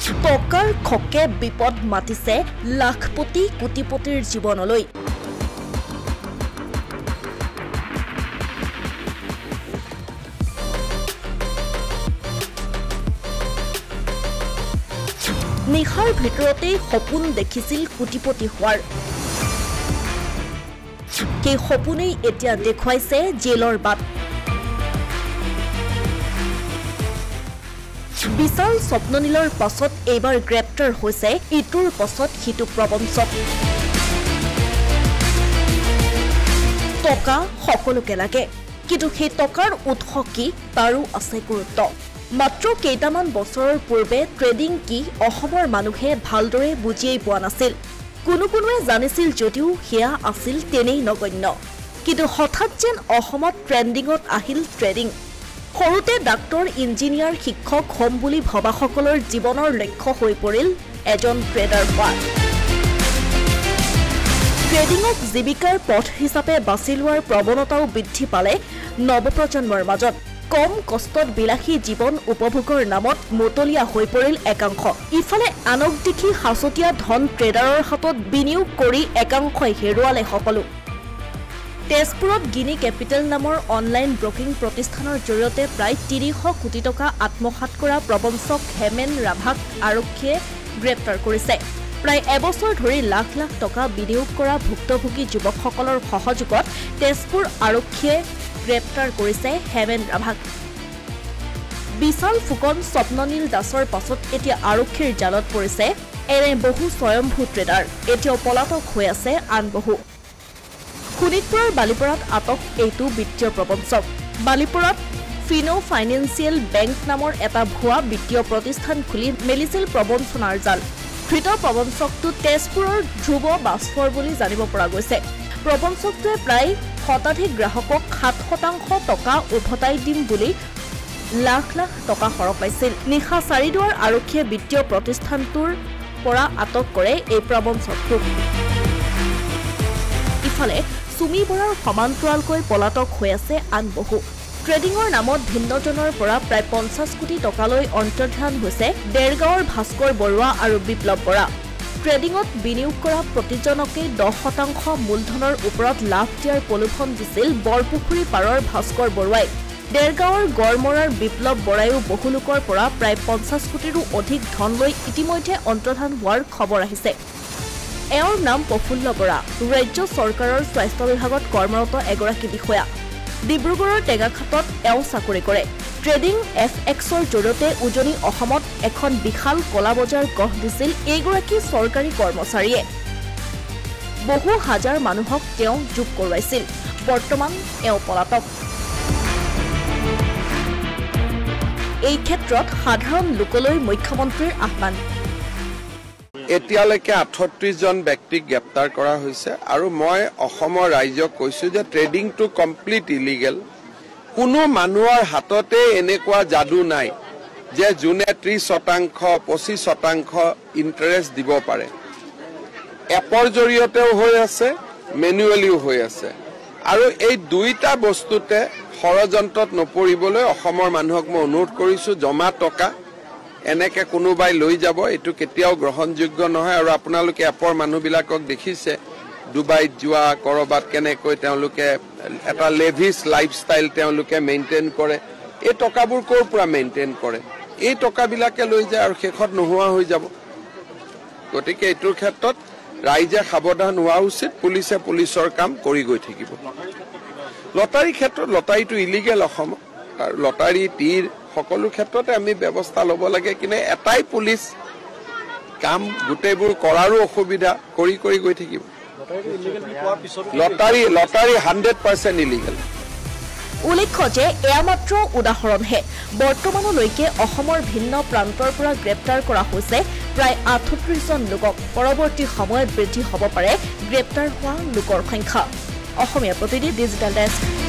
টকাৰ খকে বিপদ মাতিছে লাখপতি কোটিপতিৰ জীৱনলৈ নিহাৰ ভিতৰতে সপোন দেখিছিল কোটিপতি হোৱাৰ সেই সপোনেই এতিয়া দেখুৱাইছে জেলৰ বাট বিশাল স্বপ্ননীলৰ পাছত এইবাৰ গ্ৰেপ্তাৰ হৈছে ইটোৰ পাছত সিটো প্ৰবঞ্চক টকা সকলোকে লাগে কিন্তু সেই টকাৰ উৎস কি তাৰো আছে গুৰুত্ব মাত্ৰ কেইটামান বছৰৰ পূৰ্বে ট্ৰেডিং কি অসমৰ মানুহে ভালদৰে বুজিয়েই পোৱা নাছিল কোনোৱে জানিছিল যদিও হেয়া আছিল তেনেই নগণ্য কিন্তু হঠাৎ যেন অসমত ট্ৰেন্ডিঙত আহিল ট্ৰেডিং সৰুতে ডাক্তৰ ইঞ্জিনিয়াৰ শিক্ষক হোম বুলি ভবাসকলৰ জীৱনৰ লক্ষ্য হৈ পৰিল এজন ট্ৰেডাৰ হোৱা ট্ৰেডিঙক জীৱিকাৰ পথ হিচাপে বাছি লোৱাৰ প্ৰৱণতাও বৃদ্ধি পালে নৱপ্ৰজন্মৰ মাজত কম কষ্টত বিলাসী জীৱন উপভোগৰ নামত মতলীয়া হৈ পৰিল একাংশ ইফালে আনক দেখি হাছতীয়া ধন ট্ৰেডাৰৰ হাতত বিনিয়োগ কৰি একাংশই হেৰুৱালে সকলো তেজপুৰত গিনি কেপিটেল নামৰ অনলাইন ব্ৰকিং প্ৰতিষ্ঠানৰ জৰিয়তে প্ৰায় ৩০ কোটি টকা আত্মসাৎ কৰা প্ৰবঞ্চক হেমেন ৰাভাক আৰক্ষীয়ে গ্ৰেপ্তাৰ কৰিছে প্ৰায় এবছৰ ধৰি লাখ লাখ টকা বিনিয়োগ কৰা ভুক্তভোগী যুৱকসকলৰ সহযোগত তেজপুৰ আৰক্ষীয়ে গ্ৰেপ্তাৰ কৰিছে হেমেন ৰাভাক বিশাল ফুকন স্বপ্ননীল দাসৰ পাছত এতিয়া আৰক্ষীৰ জালত পৰিছে এনে বহু স্বয়ম্ভূ ট্ৰেডাৰ এতিয়াও পলাতক হৈ আছে আন বহু শোণিতপুৰৰ বালিপৰাত আটক এইটো বিত্তীয় প্ৰবঞ্চক বালিপৰাত ফিনো ফাইনেন্সিয়েল বেংক নামৰ এটা ভুৱা বিত্তীয় প্ৰতিষ্ঠান খুলি মেলিছিল প্ৰবঞ্চনাৰ জাল ধৃত প্ৰবঞ্চকটো তেজপুৰৰ ধ্ৰুৱ বাস্ফৰ বুলি জানিব পৰা গৈছে প্ৰবঞ্চকটোৱে প্ৰায় শতাধিক গ্ৰাহকক 7% টকা উভতাই দিম বুলি লাখ লাখ টকা হৰপাইছিল নিশা চাৰিদুৱাৰ আৰক্ষীয়ে বিত্তীয় প্ৰতিষ্ঠানটোৰ পৰা আটক কৰে এই প্ৰবঞ্চকটোক ইফালে সুমি বৰাৰ সমান্তৰালকৈ পলাতক হৈ আছে আন বহু ট্ৰেডিঙৰ নামত ভিন্নজনৰ পৰা প্ৰায় 50 কোটি টকালৈ অন্তৰ্ধান হৈছে দেৰগাঁৱৰ ভাস্কৰ বৰুৱা আৰু বিপ্লৱ বৰা ট্ৰেডিঙত বিনিয়োগ কৰা প্ৰতিজনকে 10% মূলধনৰ ওপৰত লাভ দিয়াৰ প্ৰলোভন দিছিল বৰপুখুৰী পাৰৰ ভাস্কৰ বৰুৱাই দেৰগাঁৱৰ গড়মৰাৰ বিপ্লৱ বৰায়ো বহু লোকৰ পৰা প্ৰায় 50 কোটিৰো অধিক ধন লৈ ইতিমধ্যে অন্তৰ্ধান হোৱাৰ খবৰ আহিছে এওঁৰ নাম প্ৰফুল্ল বৰা ৰাজ্য চৰকাৰৰ স্বাস্থ্য বিভাগত কৰ্মৰত এগৰাকী বিষয়া ডিব্ৰুগড়ৰ টেঙাখাটত এওঁ চাকৰি কৰে ট্ৰেডিং FXৰ জৰিয়তে উজনি অসমত এখন বিশাল কলা বজাৰ গঢ় দিছিল এইগৰাকী চৰকাৰী কৰ্মচাৰীয়ে বহু হাজাৰ মানুহক তেওঁ যোগ কৰোৱাইছিল বৰ্তমান এওঁ পলাতক এই ক্ষেত্ৰত সাধাৰণ লোকলৈ মুখ্যমন্ত্ৰীৰ আহ্বান এতিয়ালৈকে 38 জন ব্যক্তিক গ্ৰেপ্তাৰ কৰা হৈছে আৰু মই অসমৰ ৰাজ্যক কৈছো যে ট্ৰেডিংটো কমপ্লিট ইলিগেল কোনো মানুহৰ হাততে এনেকুৱা যাদু নাই যে জুনে 30% 25% ইন্টাৰেষ্ট দিব পাৰে এপৰ জৰিয়তেও হৈ আছে মেনুৱেলিও হৈ আছে আৰু এই দুইটা বস্তুতে ষড়যন্ত্ৰত নপৰিবলৈ অসমৰ মানুহক মই অনুৰোধ কৰিছো জমা টকা এনেকে কোনোবাই লৈ যাব এটো কেতিয়াও গ্ৰহণযোগ্য নহয় আৰু আপোনালোকে এপৰ মানুহবিলাকক দেখিছে ডুবাইত যোৱা কৰবাত কেনেকৈ তেওঁলোকে এটা লেভিছ লাইফষ্টাইল তেওঁলোকে মেইনটেইন কৰে এই টকাবোৰ ক'ৰ পৰা মেইনটেইন কৰে এই টকাবিলাকে লৈ যায় আৰু শেষত নোহোৱা হৈ যাব গতিকে এইটোৰ ক্ষেত্ৰত ৰাইজে সাৱধান হোৱা উচিত পুলিচে পুলিচৰ কাম কৰি গৈ থাকিব লটাৰী ক্ষেত্ৰত লটাৰীটো ইলিগেল অসম আৰু লটাৰী তীৰ সকলো ক্ষেত্ৰতে আমি ব্যৱস্থা ল'ব লাগে কিন্তু এটাই পুলিচ কাম গোটেইবোৰ কৰাৰো অসুবিধা কৰি গৈ থাকিব লটাৰী 100% ইলিগেল উল্লেখ্য যে এয়া মাত্ৰ উদাহৰণহে বৰ্তমানলৈকে অসমৰ ভিন্ন প্ৰান্তৰ পৰা গ্ৰেপ্তাৰ কৰা হৈছে প্ৰায় 38 জন লোকক পৰৱৰ্তী সময়ত বৃদ্ধি হ'ব পাৰে গ্ৰেপ্তাৰ হোৱা লোকৰ সংখ্যা অসমীয়া প্ৰতিনিধি ডিজিটেল ডেস্ক